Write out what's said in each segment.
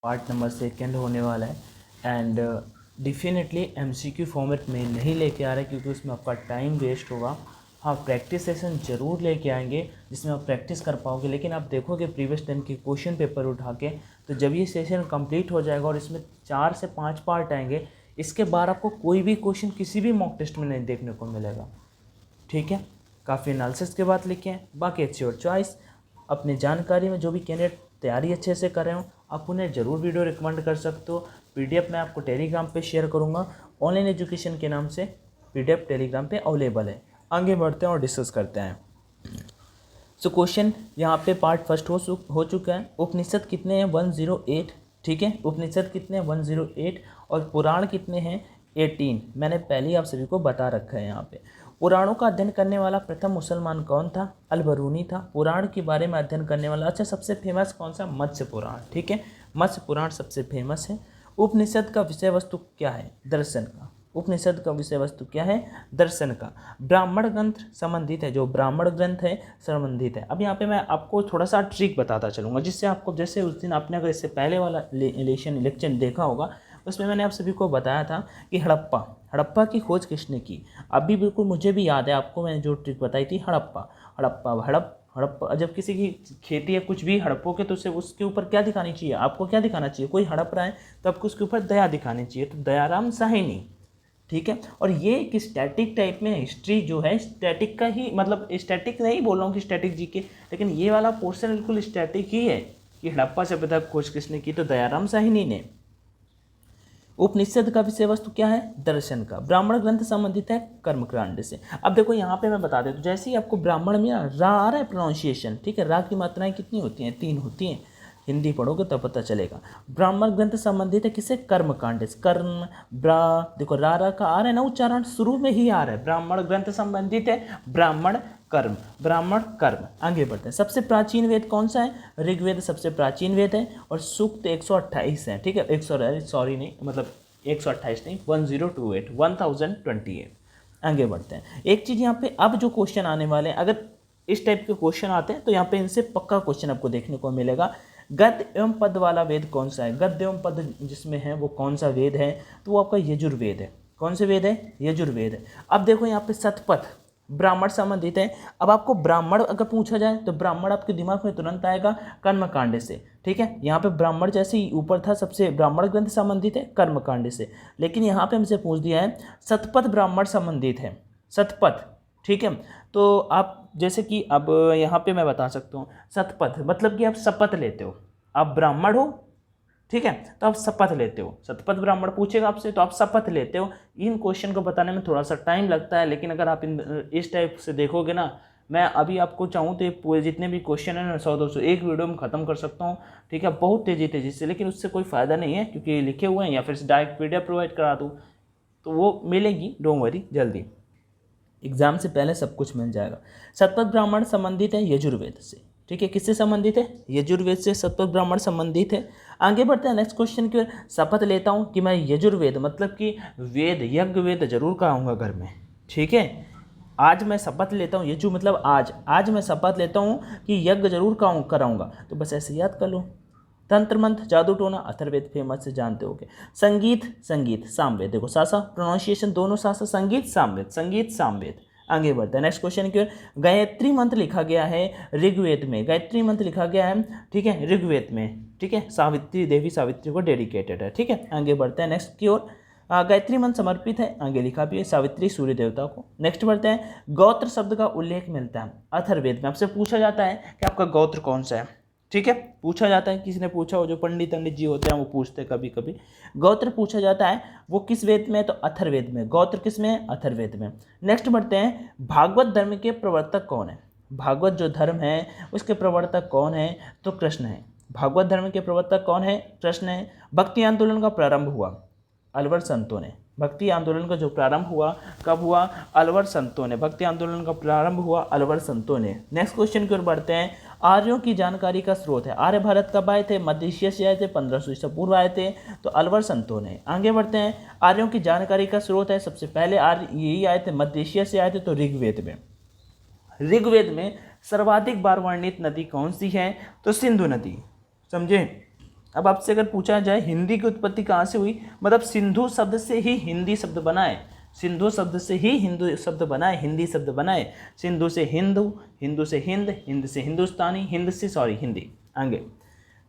Part number 2 होने वाला है एंड डेफिनेटली एमसीक्यू फॉर्मेट में नहीं लेके आ रहे क्योंकि उसमें आपका टाइम वेस्ट होगा। हाँ, प्रैक्टिस सेशन ज़रूर लेके आएंगे जिसमें आप प्रैक्टिस कर पाओगे, लेकिन आप देखोगे प्रीवियस टाइम के क्वेश्चन पेपर उठा के, तो जब ये सेशन कंप्लीट हो जाएगा और इसमें 4 से 5 पार्ट आएंगे, इसके बाद आपको कोई भी क्वेश्चन किसी भी मॉक टेस्ट में नहीं देखने को मिलेगा। ठीक है, काफ़ी एनालिसिस के बाद लिखे हैं, बाकी अच्छी और चॉइस। अपनी जानकारी में जो भी कैंडिडेट तैयारी अच्छे से कर रहे हो, आप उन्हें ज़रूर वीडियो रिकमेंड कर सकते हो। पीडीएफ मैं आपको टेलीग्राम पे शेयर करूँगा, ऑनलाइन एजुकेशन के नाम से पीडीएफ टेलीग्राम पे अवेलेबल है। आगे बढ़ते हैं और डिस्कस करते हैं। सो क्वेश्चन यहाँ पे पार्ट फर्स्ट हो चुका है। उपनिषद कितने हैं? 108। ठीक है, उपनिषद कितने हैं? 108। और पुराण कितने हैं? 18। मैंने पहले ही आप सभी को बता रखा है यहाँ पे। पुराणों का अध्ययन करने वाला प्रथम मुसलमान कौन था? अल-बरूनी था। पुराण के बारे में अध्ययन करने वाला, अच्छा, सबसे फेमस कौन सा? मत्स्य पुराण। ठीक है, मत्स्य पुराण सबसे फेमस है। उपनिषद का विषय वस्तु क्या है? दर्शन का। उपनिषद का विषय वस्तु क्या है? दर्शन का। ब्राह्मण ग्रंथ संबंधित है, जो ब्राह्मण ग्रंथ है संबंधित है। अब यहाँ पे मैं आपको थोड़ा सा ट्रिक बताता चलूँगा, जिससे आपको, जैसे उस दिन आपने अगर इससे पहले वाला लेक्चर देखा होगा, उसमें मैंने आप सभी को बताया था कि हड़प्पा की खोज किसने की। अभी बिल्कुल मुझे भी याद है, आपको मैंने जो ट्रिक बताई थी, हड़प्पा जब किसी की खेती या कुछ भी हड़पोगे तो उसे उसके ऊपर क्या दिखानी चाहिए? आपको क्या दिखाना चाहिए? कोई हड़प रहा है तो आपको उसके ऊपर दया दिखानी चाहिए, तो दयाराम साहिनी। ठीक है, और ये एक स्टैटिक टाइप में हिस्ट्री जो है, स्टैटिक का ही, मतलब स्टैटिक नहीं बोल रहा हूँ कि स्टैटिक जी के, लेकिन ये वाला पोर्शन बिल्कुल स्टैटिक ही है कि हड़प्पा सभ्यता खोज किसने की? तो दयाराम साहिनी ने। उपनिषद का विषय वस्तु क्या है? दर्शन का। ब्राह्मण ग्रंथ संबंधित है कर्मकांड से। अब देखो यहाँ पे मैं बता देता हूँ, जैसे ही आपको ब्राह्मण में रा आ रहा है प्रोनाउंसिएशन, ठीक है, रा की मात्राएं कितनी होती हैं? 3 होती हैं। हिंदी पढ़ोगे तो पता चलेगा। ब्राह्मण ग्रंथ संबंधित है किससे? कर्मकांड से। कर्म ब्रा, देखो रा का आ रहा है ना उच्चारण, शुरू में ही आ रहा है। ब्राह्मण ग्रंथ संबंधित है ब्राह्मण कर्म, ब्राह्मण कर्म। आगे बढ़ते हैं। सबसे प्राचीन वेद कौन सा है? ऋग्वेद सबसे प्राचीन वेद है और सूक्त 128 है। ठीक है, 128 नहीं, 1028। आगे बढ़ते हैं। एक चीज़ यहाँ पे, अब जो क्वेश्चन आने वाले हैं, अगर इस टाइप के क्वेश्चन आते हैं तो यहाँ पे इनसे पक्का क्वेश्चन आपको देखने को मिलेगा। गद्य एवं पद वाला वेद कौन सा है? गद्य एवं पद जिसमें है वो कौन सा वेद है? तो वो आपका यजुर्वेद है। कौन से वेद है? यजुर्वेद है। अब देखो यहाँ पे शतपथ ब्राह्मण संबंधित है। अब आपको ब्राह्मण अगर पूछा जाए तो ब्राह्मण आपके दिमाग में तुरंत आएगा कर्मकांड से। ठीक है, यहाँ पे ब्राह्मण जैसे ही ऊपर था, सबसे ब्राह्मण ग्रंथ संबंधित है कर्मकांड से, लेकिन यहाँ पे हमसे पूछ दिया है शतपथ ब्राह्मण संबंधित है। शतपथ, ठीक है, तो आप जैसे कि अब यहाँ पे मैं बता सकता हूँ, शतपथ मतलब कि आप शपथ लेते हो, आप ब्राह्मण हो, ठीक है, तो आप शपथ लेते हो। शतपथ ब्राह्मण पूछेगा आपसे तो आप शपथ लेते हो। इन क्वेश्चन को बताने में थोड़ा सा टाइम लगता है, लेकिन अगर आप इस टाइप से देखोगे ना, मैं अभी आपको चाहूँ तो ये पूरे जितने भी क्वेश्चन है ना, 100-200 एक वीडियो में ख़त्म कर सकता हूँ। ठीक है, बहुत तेज़ी से, लेकिन उससे कोई फ़ायदा नहीं है क्योंकि ये लिखे हुए हैं, या फिर डायरेक्ट पीडीएफ प्रोवाइड करा दूँ तो वो मिलेगी, डोंट वरी, जल्दी। एग्जाम से पहले सब कुछ मिल जाएगा। शतपथ ब्राह्मण संबंधित है यजुर्वेद से। ठीक है, किससे संबंधित है? यजुर्वेद से शतपथ ब्राह्मण संबंधित है। आगे बढ़ते हैं नेक्स्ट क्वेश्चन की ओर। शपथ लेता हूँ कि मैं यजुर्वेद, मतलब कि वेद, यज्ञ वेद जरूर कराऊंगा घर में। ठीक है, आज मैं शपथ लेता हूँ, यजु मतलब आज मैं शपथ लेता हूँ कि यज्ञ जरूर कराऊंगा, तो बस ऐसे याद कर लो। तंत्र मंत्र जादू टोना अथर्ववेद फेमस से जानते होगे। संगीत सामवेद, देखो सासा प्रोनाउंसिएशन दोनों सासा, संगीत सामवेद। आगे बढ़ते हैं नेक्स्ट क्वेश्चन की ओर। गायत्री मंत्र लिखा गया है ऋग्वेद में। गायत्री मंत्र लिखा गया है, ठीक है, ऋग्वेद में। ठीक है, देवी सावित्री को डेडिकेटेड है। ठीक है, आगे बढ़ते हैं नेक्स्ट की ओर। गायत्री मंत्र समर्पित है, आगे लिखा भी है, सावित्री सूर्य देवता को। नेक्स्ट बढ़ते हैं। गोत्र शब्द का उल्लेख मिलता है अथर्ववेद में। आपसे पूछा जाता है कि आपका गोत्र कौन सा है। ठीक है, पूछा जाता है, किसी ने पूछा हो, जो पंडित जी होते हैं वो पूछते हैं कभी कभी। गोत्र पूछा जाता है, वो किस वेद में है? तो अथर्ववेद में। गोत्र किस में है? अथर्ववेद में। नेक्स्ट बढ़ते हैं। भागवत धर्म के प्रवर्तक कौन है? भागवत जो धर्म है उसके प्रवर्तक कौन है? तो कृष्ण है। भागवत धर्म के प्रवर्तक कौन है? कृष्ण है। भक्ति आंदोलन का प्रारंभ हुआ अलवर संतों ने। भक्ति आंदोलन का जो प्रारंभ हुआ कब हुआ? अलवर संतों ने। भक्ति आंदोलन का प्रारंभ हुआ अलवर संतों ने। नेक्स्ट क्वेश्चन की ओर बढ़ते हैं। आर्यों की जानकारी का स्रोत है। आर्य भारत कब आए थे? मध्य एशिया से आए थे, 1500 ईसा पूर्व आए थे, तो अलवर संतों ने। आगे बढ़ते हैं। आर्यों की जानकारी का स्रोत है, सबसे पहले आर्य यही आए थे, मध्य एशिया से आए थे, तो ऋग्वेद में। ऋग्वेद में सर्वाधिक बार वर्णित नदी कौन सी है? तो सिंधु नदी। समझे? अब आपसे अगर पूछा जाए हिंदी की उत्पत्ति कहाँ से हुई, मतलब सिंधु शब्द से ही हिंदी शब्द बनाए, सिंधु शब्द से ही हिंदू शब्द बनाए, हिंदी शब्द बनाए। सिंधु से हिंदू, हिंदू से हिंद, हिंद से हिंदुस्तानी, हिंदी। आगे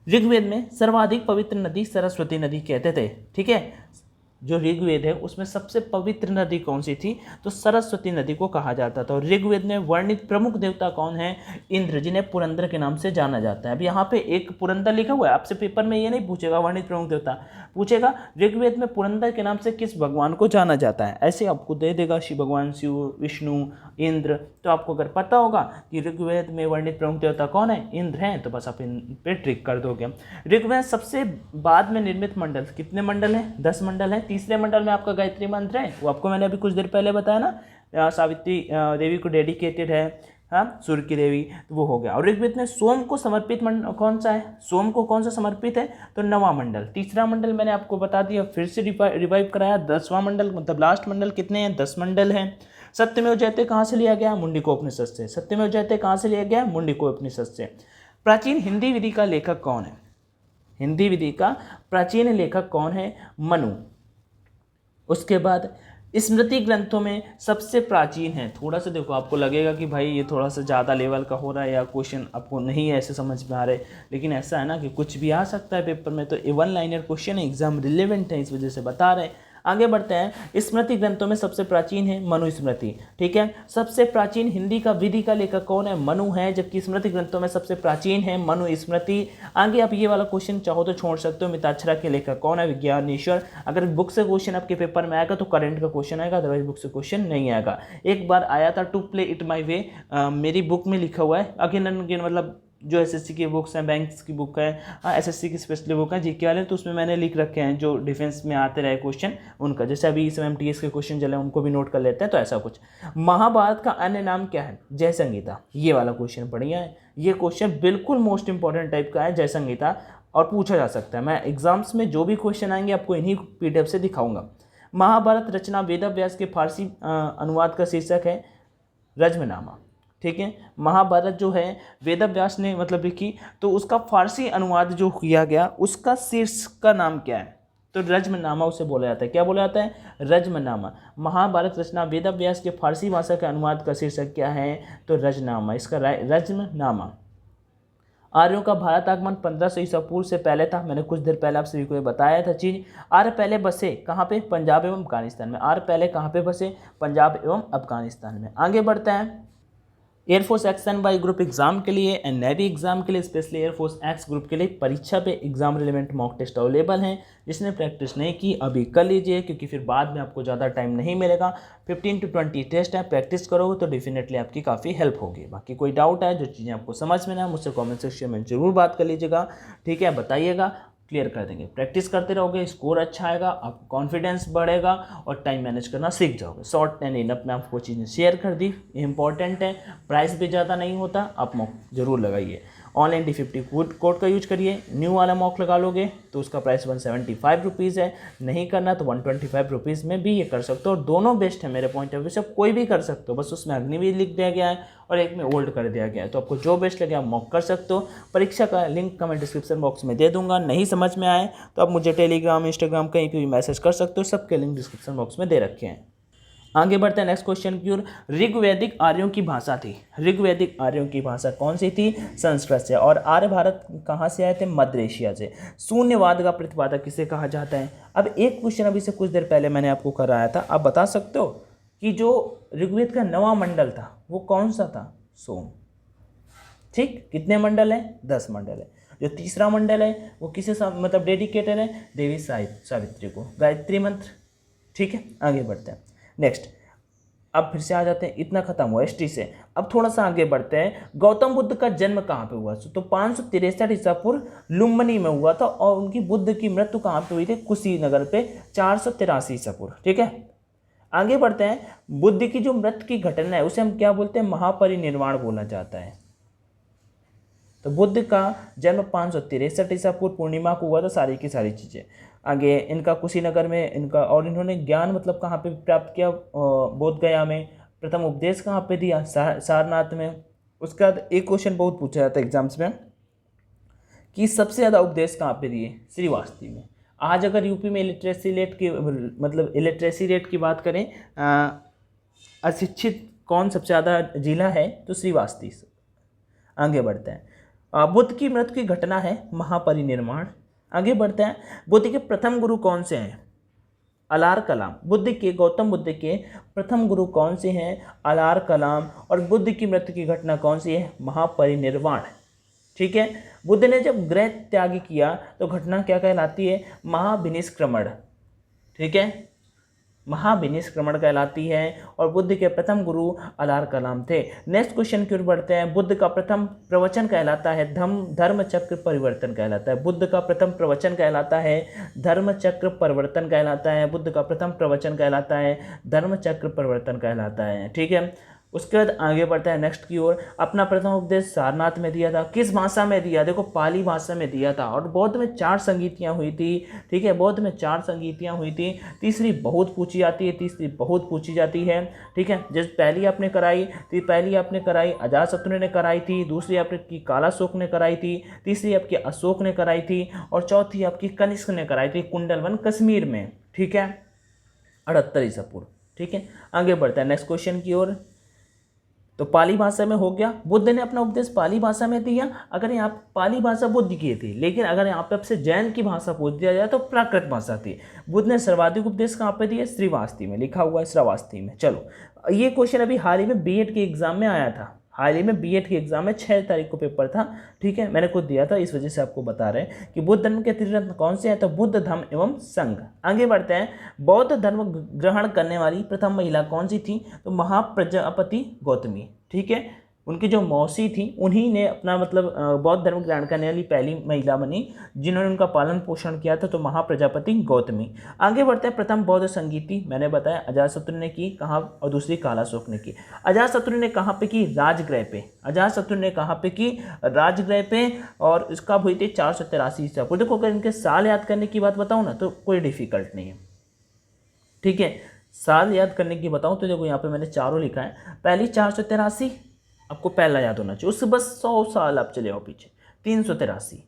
ऋग्वेद में सर्वाधिक पवित्र नदी सरस्वती नदी कहते थे, ठीक है। जो ऋग्वेद है उसमें सबसे पवित्र नदी कौन सी थी, तो सरस्वती नदी को कहा जाता था। और ऋग्वेद में वर्णित प्रमुख देवता कौन है, इंद्र, जिन्हें पुरंदर के नाम से जाना जाता है। अब यहाँ पे एक पुरंदर लिखा हुआ है, आपसे पेपर में ये नहीं पूछेगा वर्णित प्रमुख देवता, पूछेगा ऋग्वेद में पुरंदर के नाम से किस भगवान को जाना जाता है, ऐसे आपको दे देगा शिव भगवान, शिव, विष्णु, इंद्र। तो आपको अगर पता होगा कि ऋग्वेद में वर्णित प्रमुख देवता कौन है, इंद्र हैं, तो बस आप इन पे ट्रिक कर दोगे। ऋग्वेद सबसे बाद में निर्मित मंडल, कितने मंडल हैं, 10 मंडल हैं। तीसरे मंडल में आपका गायत्री मंत्र है, वो आपको मैंने अभी कुछ देर पहले बताया ना, सावित्री देवी को डेडिकेटेड है, हाँ, सूर्य की देवी, तो वो हो गया। और ऋग्वेद में सोम को समर्पित मंडल कौन सा है, सोम को कौन सा समर्पित है, तो नवा मंडल। तीसरा मंडल मैंने आपको बता दिया, फिर से रिवाइव कराया। 10वां मंडल मतलब लास्ट मंडल, कितने हैं, 10 मंडल हैं। सत्यमेव जयते कहाँ से लिया गया, मुंडकोपनिषद से। सत्यमेव जयते कहाँ से लिया गया, मुंडकोपनिषद से। प्राचीन हिंदी विधि का लेखक कौन है, हिंदी विधि का प्राचीन लेखक कौन है, मनु। उसके बाद स्मृति ग्रंथों में सबसे प्राचीन है, थोड़ा सा देखो आपको लगेगा कि भाई ये थोड़ा सा ज़्यादा लेवल का हो रहा है या क्वेश्चन आपको नहीं ऐसे समझ में आ रहे, लेकिन ऐसा है ना कि कुछ भी आ सकता है पेपर में, तो ये 1 लाइनर क्वेश्चन है, एग्जाम रिलेवेंट है, इस वजह से बता रहे हैं। आगे बढ़ते हैं। स्मृति ग्रंथों में सबसे प्राचीन है मनुस्मृति, ठीक है। सबसे प्राचीन हिंदी का विधि का लेखक कौन है, मनु है, जबकि स्मृति ग्रंथों में सबसे प्राचीन है मनुस्मृति। आगे आप ये वाला क्वेश्चन चाहो तो छोड़ सकते हो, मिताक्षरा के लेखक कौन है, विज्ञानेश्वर। अगर बुक से क्वेश्चन आपके पेपर में आएगा तो करंट का क्वेश्चन आएगा, अदरवाइज बुक से क्वेश्चन नहीं आएगा। एक बार आया था टू प्ले इट माई वे, मेरी बुक में लिखा हुआ है, अगेन मतलब जो एसएससी की बुक्स हैं, बैंक्स की बुक है, एसएससी की स्पेशली बुक है, जीके वाले, तो उसमें मैंने लिख रखे हैं जो डिफेंस में आते रहे क्वेश्चन उनका, जैसे अभी इस एमटीएस के क्वेश्चन चले उनको भी नोट कर लेते हैं। तो ऐसा कुछ। महाभारत का अन्य नाम क्या है, जय संहिता। ये वाला क्वेश्चन बढ़िया है, ये क्वेश्चन बिल्कुल मोस्ट इंपॉर्टेंट टाइप का है, जय संहिता, और पूछा जा सकता है। मैं एग्जाम्स में जो भी क्वेश्चन आएंगे आपको इन्हीं पीडीएफ से दिखाऊंगा। महाभारत रचना वेदव्यास के फारसी अनुवाद का शीर्षक है रज्मनामा, ठीक है। महाभारत जो है वेदव्यास ने मतलब लिखी, तो उसका फारसी अनुवाद जो किया गया उसका शीर्षक का नाम क्या है, तो रज्मनामा उसे बोला जाता है। क्या बोला जाता है, रज्मनामा। महाभारत रचना वेदव्यास के फारसी भाषा के अनुवाद का शीर्षक क्या है, तो रज्मनामा, इसका रज्मनामा। आर्यों का भारत आगमन 1500 ईसा पूर्व से पहले था, मैंने कुछ देर पहले आप सभी को बताया था चीज़। आर्य पहले बसे कहाँ पे, पंजाब एवं अफगानिस्तान में। आर्य पहले कहाँ पे बसे, पंजाब एवं अफगानिस्तान में। आगे बढ़ते हैं। Air force X and Y group exam के लिए एंड नेवी एग्जाम के लिए, स्पेशली एयरफोर्स एक्स ग्रुप के लिए परीक्षा पे exam relevant mock test available हैं। जिसने प्रैक्टिस नहीं की अभी कर लीजिए, क्योंकि फिर बाद में आपको ज़्यादा टाइम नहीं मिलेगा। 15 to 20 टेस्ट है, प्रैक्टिस करोगे तो डेफिनेटली आपकी काफ़ी हेल्प होगी। बाकी कोई डाउट है, जो चीज़ें आपको समझ में ना है, मुझसे कॉमेंट सेक्शन में जरूर बात कर लीजिएगा, ठीक है, बताइएगा, क्लियर कर देंगे। प्रैक्टिस करते रहोगे, स्कोर अच्छा आएगा, आपको कॉन्फिडेंस बढ़ेगा और टाइम मैनेज करना सीख जाओगे। शॉर्ट एंड इनफ में आपको चीज़ें शेयर कर दी, इंपॉर्टेंट है, प्राइस भी ज़्यादा नहीं होता, आप मॉक जरूर लगाइए। ऑनलाइन D50 कोड का यूज करिए। न्यू वाला मॉक लगा लोगे तो उसका प्राइस 175 रुपीज़ है, नहीं करना तो 125 रुपीज़ में भी ये कर सकते हो। और दोनों बेस्ट है मेरे पॉइंट ऑफ व्यू से, कोई भी कर सकते हो, बस उसमें अग्निवीर लिख दिया गया है और एक में ओल्ड कर दिया गया है, तो आपको जो बेस्ट लगे आप मॉक कर सकते हो। परीक्षा का लिंक का मैं डिस्क्रिप्शन बॉक्स में दे दूंगा। नहीं समझ में आए तो आप मुझे टेलीग्राम, इंस्टाग्राम कहीं पर भी मैसेज कर सकते हो, सबके लिंक डिस्क्रिप्शन बॉक्स में दे रखे हैं। आगे बढ़ते हैं नेक्स्ट क्वेश्चन की ओर। ऋग्वैदिक आर्यों की भाषा थी, ऋग्वैदिक आर्यों की भाषा कौन सी थी, संस्कृत से। और आर्य भारत कहाँ से आए थे, मध्य एशिया से। शून्यवाद का प्रतिपादक किसे कहा जाता है। अब एक क्वेश्चन अभी से कुछ देर पहले मैंने आपको कराया था, आप बता सकते हो कि जो ऋग्वेद का नवा मंडल था वो कौन सा था, सोम, ठीक। कितने मंडल है, 10 मंडल है। जो तीसरा मंडल है वो किसे मतलब डेडिकेटेड है, देवी सावित्री को, गायत्री मंत्र, ठीक है। आगे बढ़ते हैं नेक्स्ट। अब फिर से आ जाते हैं, इतना खत्म हुआ हिस्ट्री से। अब थोड़ा सा आगे बढ़ते हैं। गौतम बुद्ध का जन्म कहाँ पे हुआ, तो 563 ईसा पूर्व लुम्बिनी में हुआ था। और उनकी बुद्ध की मृत्यु कहाँ पे हुई थी, कुशीनगर पे 483 ईसा पूर्व, ठीक है। आगे बढ़ते हैं। बुद्ध की जो मृत्यु की घटना है उसे हम क्या बोलते हैं, महापरिनिर्वाण बोला जाता है। तो बुद्ध का जन्म 563 ईसा पूर्व पूर्णिमा को हुआ था, सारी की सारी चीज़ें। आगे इनका कुशीनगर में इनका, और इन्होंने ज्ञान मतलब कहाँ पे प्राप्त किया, बोध गया में। प्रथम उपदेश कहाँ पे दिया, सारनाथ में। उसके बाद एक क्वेश्चन बहुत पूछा जाता है एग्जाम्स में कि सबसे ज़्यादा उपदेश कहाँ पे दिए? श्रीवास्तव में। आज अगर यूपी में इलिटरेसी रेट की मतलब इलिटरेसी रेट की बात करें, अशिक्षित कौन सबसे ज़्यादा जिला है? तो श्रीवास्तव। आगे बढ़ते हैं। बुद्ध की मृत्यु की घटना है महापरिनिर्वाण। आगे बढ़ते हैं। बुद्ध के प्रथम गुरु कौन से हैं? अलार कलाम। बुद्ध के, गौतम बुद्ध के प्रथम गुरु कौन से हैं? अलार कलाम। और बुद्ध की मृत्यु की घटना कौन सी है? महापरिनिर्वाण। ठीक है। बुद्ध ने जब गृह त्याग किया तो घटना क्या कहलाती है? महाविनिष्क्रमण। ठीक है, महाविनिष्क्रमण कहलाती है। और बुद्ध के प्रथम गुरु अलार कलाम थे। नेक्स्ट क्वेश्चन की ओर बढ़ते हैं। बुद्ध का प्रथम प्रवचन कहलाता है धर्म चक्र परिवर्तन कहलाता है। बुद्ध का प्रथम प्रवचन कहलाता है धर्म चक्र परिवर्तन कहलाता है। बुद्ध का प्रथम प्रवचन कहलाता है धर्म चक्र परिवर्तन कहलाता है। ठीक है, उसके बाद आगे बढ़ता है नेक्स्ट की ओर। अपना प्रथम उपदेश सारनाथ में दिया था। किस भाषा में दिया? देखो पाली भाषा में दिया था। और बौद्ध में 4 संगीतियाँ हुई थी। ठीक है, बौद्ध में 4 संगीतियाँ हुई थी। तीसरी बहुत पूछी जाती है, तीसरी बहुत पूछी जाती है। ठीक है, जैसे पहली आपने कराई अजातशत्रु ने कराई थी। दूसरी आपकी कालाशोक ने कराई थी। तीसरी आपकी अशोक ने कराई थी। और चौथी आपकी कनिष्क ने कराई थी कुंडलवन कश्मीर में। ठीक है, 78 ईसा पूर्व। ठीक है, आगे बढ़ता है नेक्स्ट क्वेश्चन की ओर। तो पाली भाषा में हो गया। बुद्ध ने अपना उपदेश पाली भाषा में दिया। अगर यहाँ पाली भाषा बुद्ध की थी, लेकिन अगर यहाँ पे आपसे जैन की भाषा पूछ दिया जाए तो प्राकृत भाषा थी। बुद्ध ने सर्वाधिक उपदेश कहाँ पे दिए? श्रीवास्तव में। लिखा हुआ है श्रीवास्तव में। चलो, ये क्वेश्चन अभी हाल ही में बीएड के एग्जाम में आया था। हाल ही में बीएड के एग्जाम में 6 तारीख को पेपर था। ठीक है, मैंने खुद दिया था, इस वजह से आपको बता रहे हैं कि बुद्ध धर्म के त्रिरत्न कौन से हैं? तो बुद्ध, धम्म एवं संघ। आगे बढ़ते हैं। बौद्ध धर्म ग्रहण करने वाली प्रथम महिला कौन सी थी? तो महाप्रजापति गौतमी। ठीक है, उनकी जो मौसी थी उन्हीं ने अपना मतलब बौद्ध धर्म ग्रहण करने वाली पहली महिला बनी जिन्होंने उनका पालन पोषण किया था। तो महाप्रजापति गौतमी। आगे बढ़ते हैं। प्रथम बौद्ध संगीति मैंने बताया अजातशत्रु ने की, कहाँ? और दूसरी कालाशोक ने की। अजातशत्रु ने कहाँ पे की? राजगृह पे। अजातशत्रु ने कहाँ पे की? राजगृह पे। और इसका हुई थी 483 ईसा पूर्व। देखो, अगर इनके साल याद करने की बात बताऊँ ना तो कोई डिफिकल्ट नहीं है। ठीक है, साल याद करने की बताऊं तो देखो यहाँ पे मैंने चारों लिखा है। पहली 483 आपको पहला याद होना चाहिए। उससे बस 100 साल आप चले आओ पीछे। 383।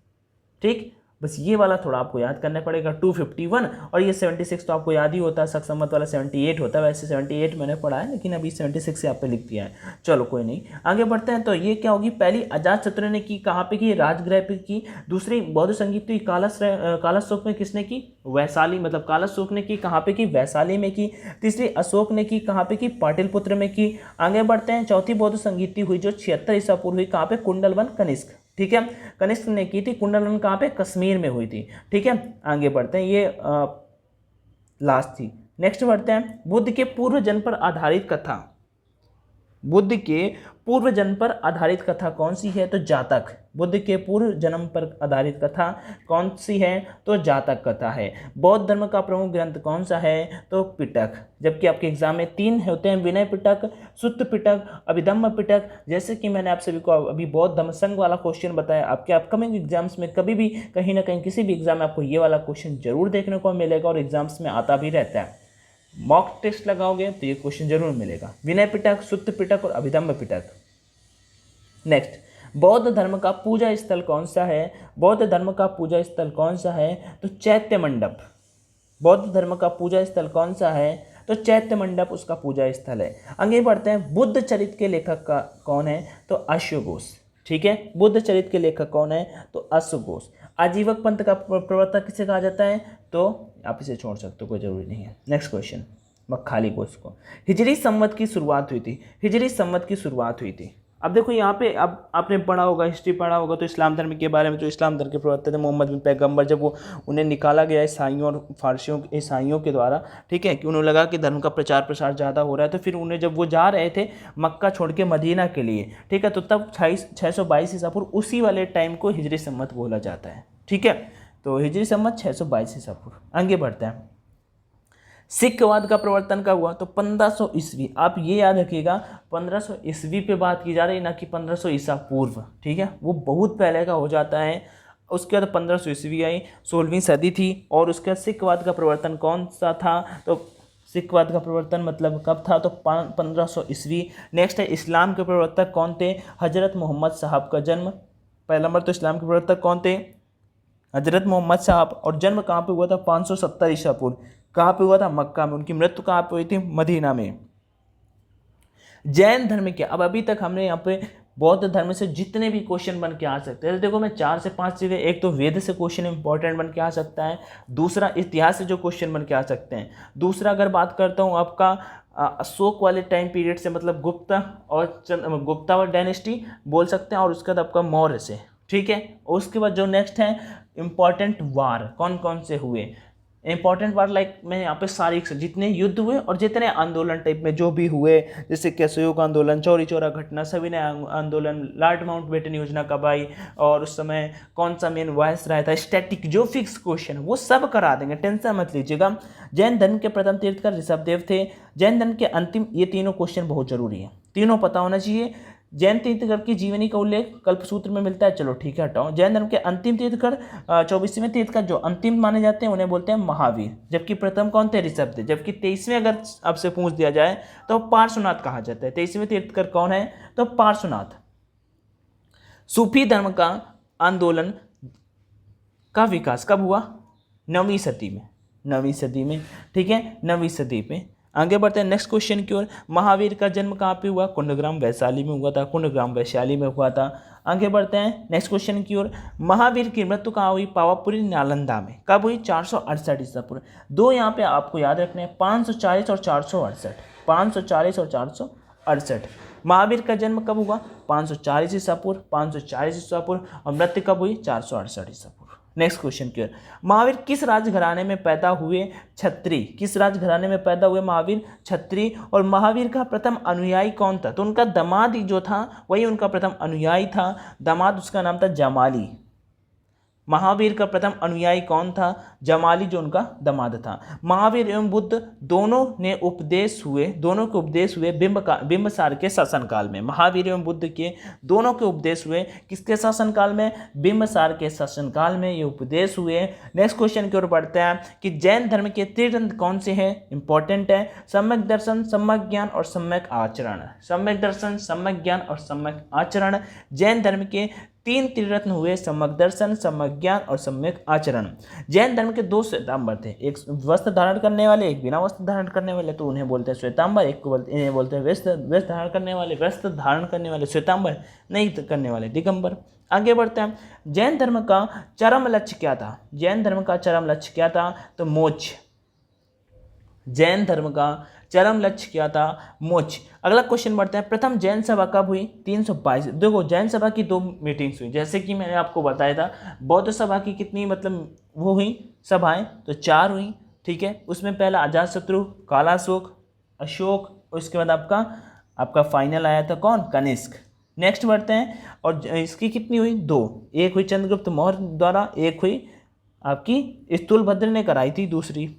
ठीक, बस ये वाला थोड़ा आपको याद करना पड़ेगा। 251 और ये 76 तो आपको याद ही होता है। सक्समत वाला 78 होता है। वैसे 78 मैंने पढ़ा है, लेकिन अभी 76 यहाँ पे लिख दिया है। चलो कोई नहीं, आगे बढ़ते हैं। तो ये क्या होगी? पहली अजातशत्रु ने की, कहाँ पे की? राजगृह पे की। दूसरी बौद्ध संगीत की कालाशोक में किसने की? वैशाली, मतलब कालाशोक ने की, कहाँ पे की? वैशाली में की। तीसरी अशोक ने की, कहाँ पे की? पाटलिपुत्र में की। आगे बढ़ते हैं। चौथी बौद्ध संगीति हुई जो 76 ईसा पूर्व हुई, कहाँ पे? कुंडलवन कनिष्क। ठीक है, कनिष्क ने की थी। कुंडलवन कहाँ पे? कश्मीर में हुई थी। ठीक है, आगे बढ़ते हैं। ये लास्ट थी। नेक्स्ट बढ़ते हैं। बुद्ध के पूर्व जन्म पर आधारित कथा। बुद्ध के पूर्व जन्म पर आधारित कथा कौन सी है? तो जातक। बुद्ध के पूर्व जन्म पर आधारित कथा कौन सी है? तो जातक कथा है। बौद्ध धर्म का प्रमुख ग्रंथ कौन सा है? तो पिटक। जबकि आपके एग्जाम में 3 होते हैं, विनय पिटक, सुत्त पिटक, अभिधम्म पिटक। जैसे कि मैंने आप सभी को अभी बौद्ध धम्म संघ वाला क्वेश्चन बताया। आपके अपकमिंग एग्जाम्स में कभी भी कहीं ना कहीं किसी भी एग्जाम में आपको ये वाला क्वेश्चन जरूर देखने को मिलेगा और एग्जाम्स में आता भी रहता है। मॉक टेस्ट लगाओगे तो ये क्वेश्चन जरूर मिलेगा। विनय पिटक, सुत्त पिटक और अभिधम्म पिटक। नेक्स्ट, बौद्ध धर्म का पूजा स्थल कौन सा है? बौद्ध धर्म का पूजा स्थल कौन सा है? तो चैत्य मंडप। बौद्ध धर्म का पूजा स्थल कौन सा है? तो चैत्य मंडप उसका पूजा स्थल है। आगे बढ़ते हैं। बुद्ध चरित्र के लेखक का कौन है? तो अश्वघोष। ठीक है, बुद्ध चरित्र के लेखक कौन है? तो अश्वघोष। आजीवक पंथ का प्रवर्तक किसे कहा जाता है? तो आप इसे छोड़ सकते हो, कोई जरूरी नहीं है। नेक्स्ट क्वेश्चन, मक्खाली घोष को। हिजरी संवत की शुरुआत हुई थी। हिजरी संवत की शुरुआत हुई थी। अब देखो यहाँ पे, अब आपने पढ़ा होगा, हिस्ट्री पढ़ा होगा, तो इस्लाम धर्म के बारे में, जो इस्लाम धर्म के प्रवर्तक थे मोहम्मद बिन पैगंबर, जब वो उन्हें निकाला गया ईसाइयों और फारसियों ईसाइयों के द्वारा, ठीक है, कि उन्हें लगा कि धर्म का प्रचार प्रसार ज़्यादा हो रहा है, तो फिर उन्हें जब वो जा रहे थे मक्का छोड़ के मदीना के लिए, ठीक है, तो तब 622 ईसा पूर्व उसी वाले टाइम को हिजरी संवत बोला जाता है। ठीक है, तो हिजरी संवत 622 ईसा पूर्व। आगे बढ़ते हैं। सिखवाद का प्रवर्तन कब हुआ? तो 1500 ईस्वी। आप ये याद रखिएगा, 1500 ईस्वी पे बात की जा रही है, ना कि 1500 ईसा पूर्व। ठीक है, वो बहुत पहले का हो जाता है। उसके बाद 1500 ईस्वी आई, 16वीं सदी थी। और उसके बाद सिखवाद का प्रवर्तन कौन सा था? तो सिखवाद का प्रवर्तन मतलब कब था? तो 1500 ईस्वी। नेक्स्ट है, इस्लाम के प्रवर्तक कौन थे? हजरत मोहम्मद साहब का जन्म पहला नंबर तो इस्लाम के प्रवर्तक कौन थे? हजरत मोहम्मद साहब। और जन्म कहाँ पे हुआ था? 570 ईसा पूर्व। कहाँ पे हुआ था? मक्का में। उनकी मृत्यु कहाँ पे हुई थी? मदीना में। जैन धर्म के, अब अभी तक हमने यहाँ पे बौद्ध धर्म से जितने भी क्वेश्चन बन के आ सकते हैं, देखो मैं 4 से 5 चीज़ें, एक तो वेद से क्वेश्चन इंपॉर्टेंट बन के आ सकता है, दूसरा इतिहास से जो क्वेश्चन बन के आ सकते हैं, दूसरा अगर बात करता हूँ आपका अशोक वाले टाइम पीरियड से, मतलब गुप्ता और डायनेस्टी बोल सकते हैं, और उसके बाद आपका मौर्य से, ठीक है। उसके बाद जो नेक्स्ट है इंपॉर्टेंट वार कौन कौन से हुए, इंपॉर्टेंट वार लाइक मैं यहाँ पे सारी जितने युद्ध हुए और जितने आंदोलन टाइप में जो भी हुए, जैसे कि असहयोग आंदोलन, चौरी चौरा घटना, सविनय आंदोलन, लॉर्ड माउंटबेटन योजना कब आई, और उस समय कौन सा मेन वायस रहा था, स्टैटिक जो फिक्स क्वेश्चन वो सब करा देंगे, टेंशन मत लीजिएगा। जैन धर्म के प्रथम तीर्थकर ऋषभदेव थे। जैन धर्म के अंतिम, ये तीनों क्वेश्चन बहुत जरूरी है, तीनों पता होना चाहिए। जैन तीर्थकर की जीवनी का उल्लेख कल्पसूत्र में मिलता है, चलो ठीक है हटाओ। जैन धर्म के अंतिम तीर्थकर 24वें तीर्थकर जो अंतिम माने जाते हैं उन्हें बोलते हैं महावीर, जबकि प्रथम कौन थे? ऋषभदेव। जबकि 23वें अगर आपसे पूछ दिया जाए तो पार्श्वनाथ कहा जाता है। 23वें तीर्थकर कौन है? तो पार्श्वनाथ। सूफी धर्म का आंदोलन का विकास कब हुआ? 9वीं सदी में, 9वीं सदी में, ठीक है, 9वीं सदी में। आगे बढ़ते हैं नेक्स्ट क्वेश्चन की ओर। महावीर का जन्म कहाँ पे हुआ? कुंडग्राम वैशाली में हुआ था, कुंडग्राम वैशाली में हुआ था। आगे बढ़ते हैं नेक्स्ट क्वेश्चन की ओर। महावीर की मृत्यु कहाँ हुई? पावापुरी नालंदा में। कब हुई? 468 ईसा पूर्व। दो यहाँ पे आपको याद रखने हैं, 540 और 468, 540 और 468। महावीर का जन्म कब हुआ? 540 ईसा पूर्व, 540 ईसा पूर्व, और मृत्यु कब हुई? 468 ईसा पूर्व। नेक्स्ट क्वेश्चन की ओर। महावीर किस राजघराने में पैदा हुए? छत्री। किस राजघराने में पैदा हुए महावीर? छत्री। और महावीर का प्रथम अनुयायी कौन था? तो उनका दामाद ही जो था वही उनका प्रथम अनुयायी था, दामाद उसका नाम था जमाली। महावीर का प्रथम अनुयायी कौन था? जमाली, जो उनका दामाद था। महावीर एवं बुद्ध दोनों के उपदेश हुए बिंबसार के शासनकाल में। महावीर एवं बुद्ध के दोनों के उपदेश हुए किसके शासनकाल में? बिंबसार के शासनकाल में ये उपदेश हुए। नेक्स्ट क्वेश्चन की ओर बढ़ते हैं कि जैन धर्म के तीर्थ कौन से हैं? इंपॉर्टेंट है, सम्यक दर्शन, सम्यक ज्ञान और सम्यक आचरण। सम्यक दर्शन, सम्यक ज्ञान और सम्यक आचरण। जैन धर्म के 3 त्रिरत्न हुए, सम्यक दर्शन, सम्यक ज्ञान और सम्यक आचरण। जैन धर्म के 2 श्वेतांबर थे, एक वस्त्र धारण करने वाले, एक बिना वस्त्र धारण करने वाले, तो उन्हें बोलते हैं श्वेतांबर। एक को इन्हें बोलते हैं वस्त्र धारण करने वाले, वस्त्र धारण करने वाले श्वेतांबर, नहीं करने वाले दिगंबर। आगे बढ़ते हैं। जैन धर्म का चरम लक्ष्य क्या था? जैन धर्म का चरम लक्ष्य क्या था? तो मोक्ष। जैन धर्म का चरम लक्ष्य क्या था? मोक्ष। अगला क्वेश्चन बढ़ते हैं। प्रथम जैन सभा कब हुई? 322। देखो जैन सभा की 2 मीटिंग्स हुई, जैसे कि मैंने आपको बताया था। बौद्ध सभा की कितनी मतलब वो हुई सभाएं? तो 4 हुई, ठीक है। उसमें पहला अजातशत्रु, कालाशोक, अशोक, उसके बाद आपका फाइनल आया था कौन? कनिष्क। नेक्स्ट बढ़ते हैं, और इसकी कितनी हुई? 2। एक हुई चंद्रगुप्त मौर्य द्वारा, एक हुई आपकी स्थूलभद्र ने कराई थी दूसरी।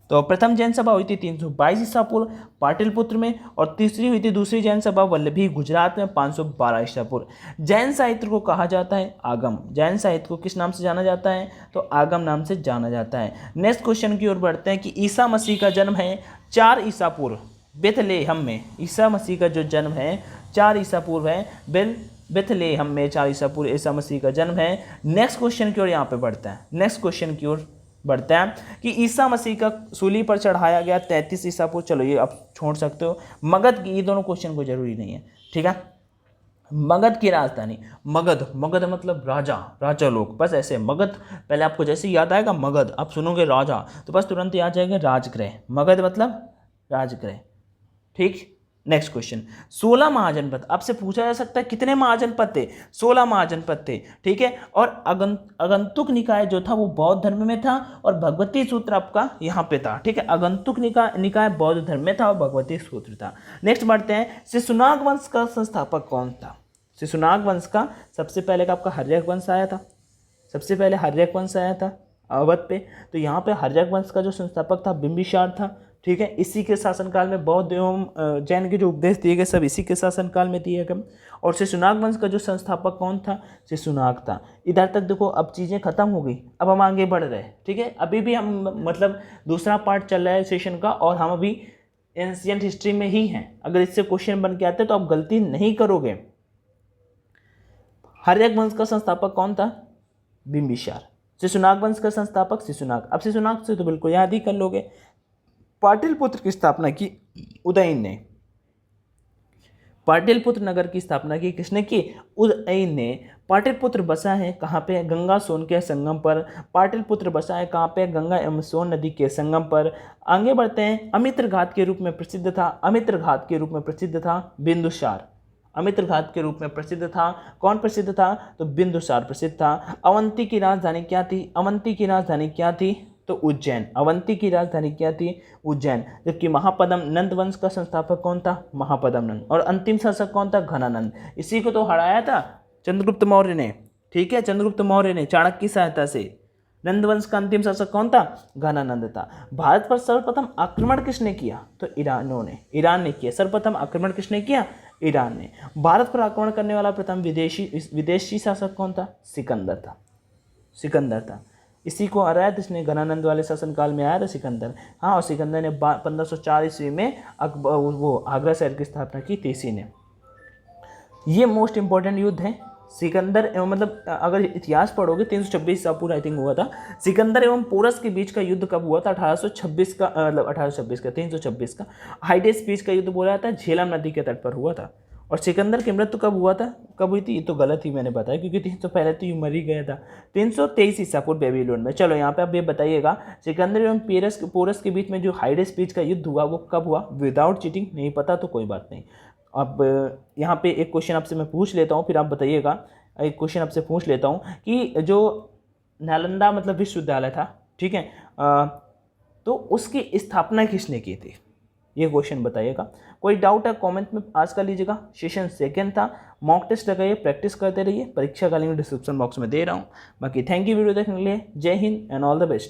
तो प्रथम जैन सभा हुई थी 322 ईसा पूर्व पाटलिपुत्र में, और तीसरी हुई थी दूसरी जैन सभा वल्लभी गुजरात में 512 ईसा पूर्व। जैन साहित्य को कहा जाता है आगम। जैन साहित्य को किस नाम से जाना जाता है? तो आगम नाम से जाना जाता है। नेक्स्ट क्वेश्चन की ओर बढ़ते हैं कि ईसा मसीह का जन्म है 4 ईसा पूर्व बेथलेहम में। ईसा मसीह का जो जन्म है 4 ईसा पूर्व है, बेथलेहम में 4 ईसा पूर्व ईसा मसीह का जन्म है। नेक्स्ट क्वेश्चन की ओर यहाँ पे बढ़ता है। नेक्स्ट क्वेश्चन की ओर बढ़ते हैं कि ईसा मसीह का सूली पर चढ़ाया गया 33 ईसा पूर्व। चलो ये आप छोड़ सकते हो। मगध की, ये दोनों क्वेश्चन को जरूरी नहीं है, ठीक है। मगध की राजधानी, मगध मतलब राजा लोग, बस ऐसे मगध। पहले आपको जैसे याद आएगा मगध, आप सुनोगे राजा तो बस तुरंत याद जाएगा राजगृह। मगध मतलब राजगृह, ठीक। Next question, 16 महाजनपद। आपसे पूछा जा सकता है कितने महाजनपद थे? 16 महाजनपद थे, ठीक है। और आगंतुक निकाय जो था वो बौद्ध धर्म में था, और भगवती सूत्र आपका यहाँ पे था, ठीक है। आगंतुक निकाय बौद्ध धर्म में था और भगवती सूत्र था। नेक्स्ट बढ़ते हैं, शिशुनाग वंश का संस्थापक कौन था? शिशुनाग वंश का सबसे पहले का आपका हर्यक वंश आया था, सबसे पहले हर्यक वंश आया था अवध पे। तो यहाँ पे हर्यक वंश का जो संस्थापक था बिंबिसार था, ठीक है। इसी के शासनकाल में बौद्ध एवं जैन के जो उपदेश दिए गए सब इसी के शासनकाल में दिए गए। और शिशुनाग वंश का जो संस्थापक कौन था? शिशुनाग था। इधर तक देखो अब चीज़ें खत्म हो गई, अब हम आगे बढ़ रहे हैं, ठीक है। अभी भी हम मतलब दूसरा पार्ट चल रहा है सेशन का, और हम अभी एंशिएंट हिस्ट्री में ही हैं। अगर इससे क्वेश्चन बन के आते तो आप गलती नहीं करोगे। हर्यक वंश का संस्थापक कौन था? बिंबिसार। शिशुनाग वंश का संस्थापक शिशुनाग। अब शिशुनाग से तो बिल्कुल याद ही कर लोगे। पाटलिपुत्र की स्थापना की उदयन ने। पाटलिपुत्र नगर की स्थापना की किसने की? उदयन ने। पाटलिपुत्र बसा है कहाँ पे? गंगा सोन के संगम पर। पाटलिपुत्र बसा है कहाँ पे? गंगा एवं सोन नदी के संगम पर। आगे बढ़ते हैं। अमित्रघात के रूप में प्रसिद्ध था। अमित्रघात के रूप में प्रसिद्ध था बिंदुसार। अमित्रघात के रूप में प्रसिद्ध था। कौन प्रसिद्ध था? तो बिंदुसार प्रसिद्ध था। अवंती की राजधानी क्या थी? अवंती की राजधानी क्या थी? तो उज्जैन। अवंती की राजधानी क्या थी? उज्जैन। जबकि महापद्म नंद वंश का संस्थापक कौन था? महापद्म नंद। और अंतिम शासक कौन था? घनानंद। इसी को तो हराया था चंद्रगुप्त मौर्य ने। ठीक है, चंद्रगुप्त मौर्य ने चाणक्य की सहायता से। नंद वंश का अंतिम शासक कौन था? घनानंद था। भारत पर सर्वप्रथम आक्रमण किसने किया? तो ईरानों ने। ईरान ने किया। सर्वप्रथम आक्रमण किसने किया? ईरान ने। भारत पर आक्रमण करने वाला प्रथम विदेशी शासक कौन था? सिकंदर था। सिकंदर था। इसी को हराया जिसने घनानंद वाले शासनकाल में आया था, सिकंदर। हाँ, और सिकंदर ने 1504 ईस्वी में वो आगरा शहर की स्थापना की थी इसी ने। ये मोस्ट इंपॉर्टेंट युद्ध है। सिकंदर एवं मतलब अगर इतिहास पढ़ोगे 326 ईसा पूर्व आई थिंक हुआ था। सिकंदर एवं पोरस के बीच का युद्ध कब हुआ था? 1826 का, मतलब 1826 का, 326 का। हाइडेस बीच का युद्ध बोला जाता है, झेलम नदी के तट पर हुआ था। और सिकंदर की मृत्यु कब हुआ था? कब हुई थी? ये तो गलत ही मैंने बताया, क्योंकि 300 पहले तो ये मर ही गया था। 323 ईसा पूर्व बेबीलोन में। चलो यहाँ पे आप ये बताइएगा, सिकंदर एवं पोरस के बीच में जो हाइडेस बीच का युद्ध हुआ वो कब हुआ? Without cheating. नहीं पता तो कोई बात नहीं। अब यहाँ पे एक क्वेश्चन आपसे मैं पूछ लेता हूँ, फिर आप बताइएगा। एक क्वेश्चन आपसे पूछ लेता हूँ कि जो नालंदा मतलब विश्वविद्यालय था, ठीक है, तो उसकी स्थापना किसने की थी? ये क्वेश्चन बताइएगा। कोई डाउट है कमेंट में आज कर लीजिएगा। सेशन सेकंड था, मॉक टेस्ट लगाइए, प्रैक्टिस करते रहिए। परीक्षा का लिंक डिस्क्रिप्शन बॉक्स में दे रहा हूँ। बाकी थैंक यू वीडियो देखने के लिए। जय Hind and all the best.